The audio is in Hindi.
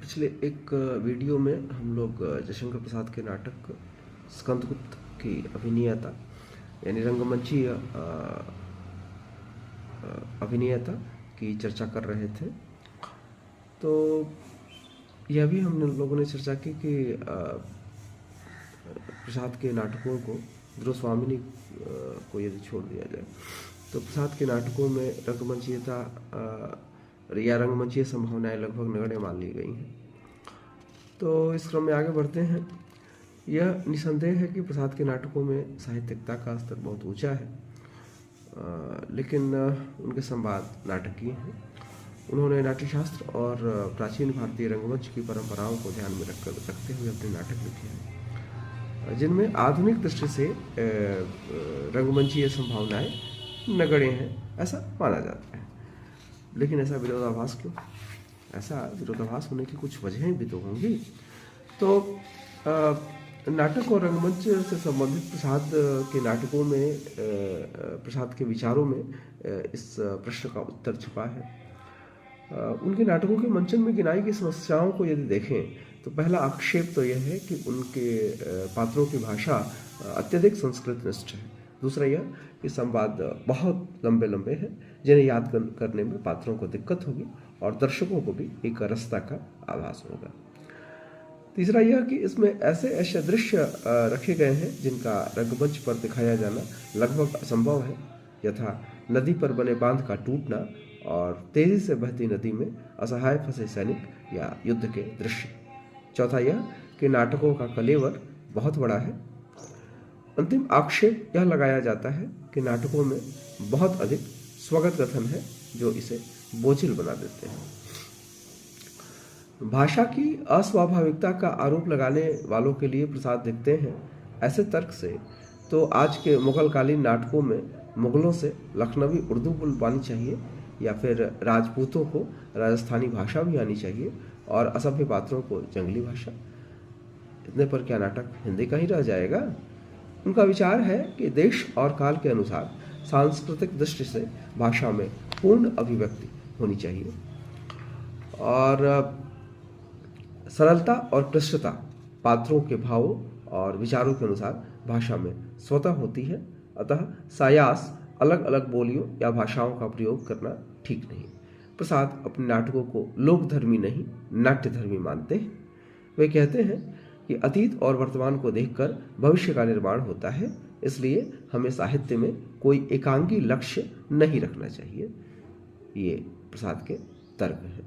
पिछले एक वीडियो में हम लोग जयशंकर प्रसाद के नाटक स्कंदगुप्त की अभिनीयता यानी रंगमंची अभिनीयता की चर्चा कर रहे थे। तो यह भी हम लोगों ने चर्चा की कि प्रसाद के नाटकों को ध्रुवस्वामिनी को यदि छोड़ दिया जाए तो प्रसाद के नाटकों में रंगमंचीयता या रंगमंचीय संभावनाएं लगभग नगण्य मान ली गई हैं। तो इस क्रम में आगे बढ़ते हैं। यह निसंदेह है कि प्रसाद के नाटकों में साहित्यिकता का स्तर बहुत ऊंचा है, लेकिन उनके संवाद नाटकीय हैं। उन्होंने नाट्यशास्त्र और प्राचीन भारतीय रंगमंच की परंपराओं को ध्यान में रखते हुए अपने नाटक लिखे हैं, जिनमें आधुनिक दृष्टि से रंगमंचीय संभावनाएं नगण्य हैं, ऐसा माना जाता है। लेकिन ऐसा विरोधाभास क्यों? ऐसा विरोधाभास होने की कुछ वजहें भी तो होंगी। तो नाटक और रंगमंच से संबंधित प्रसाद के नाटकों में प्रसाद के विचारों में इस प्रश्न का उत्तर छिपा है। उनके नाटकों के मंचन में गिनाई की समस्याओं को यदि देखें तो पहला आक्षेप तो यह है कि उनके पात्रों की भाषा अत्यधिक संस्कृतनिष्ठ है। दूसरा यह कि संवाद बहुत लंबे लंबे हैं, जिन्हें याद करने में पात्रों को दिक्कत होगी और दर्शकों को भी एक रसता का आभास होगा। तीसरा यह कि इसमें ऐसे ऐसे दृश्य रखे गए हैं जिनका रंगमंच पर दिखाया जाना लगभग असंभव है, यथा नदी पर बने बांध का टूटना और तेजी से बहती नदी में असहाय फंसे सैनिक या युद्ध के दृश्य। चौथा यह कि नाटकों का कलेवर बहुत बड़ा है। अंतिम आक्षेप यह लगाया जाता है कि नाटकों में बहुत अधिक स्वगत कथन है, जो इसे बोझिल बना देते हैं। भाषा की अस्वाभाविकता का आरोप लगाने वालों के लिए प्रसाद दिखते हैं। ऐसे तर्क से तो आज के मुगलकालीन नाटकों में मुगलों से लखनवी उर्दू बोलवानी चाहिए, या फिर राजपूतों को राजस्थानी भाषा भी आनी चाहिए और असभ्य पात्रों को जंगली भाषा। इतने पर क्या नाटक हिंदी का ही रह जाएगा? उनका विचार है कि देश और काल के अनुसार सांस्कृतिक दृष्टि से भाषा में पूर्ण अभिव्यक्ति होनी चाहिए और सरलता और कृष्णता पात्रों के भावों और विचारों के अनुसार भाषा में स्वतः होती है। अतः सायास अलग अलग बोलियों या भाषाओं का प्रयोग करना ठीक नहीं। प्रसाद अपने नाटकों को लोकधर्मी नहीं नाट्यधर्मी मानते हैं। वे कहते हैं कि अतीत और वर्तमान को देखकर भविष्य का निर्माण होता है, इसलिए हमें साहित्य में कोई एकांगी लक्ष्य नहीं रखना चाहिए। ये प्रसाद के तर्क हैं।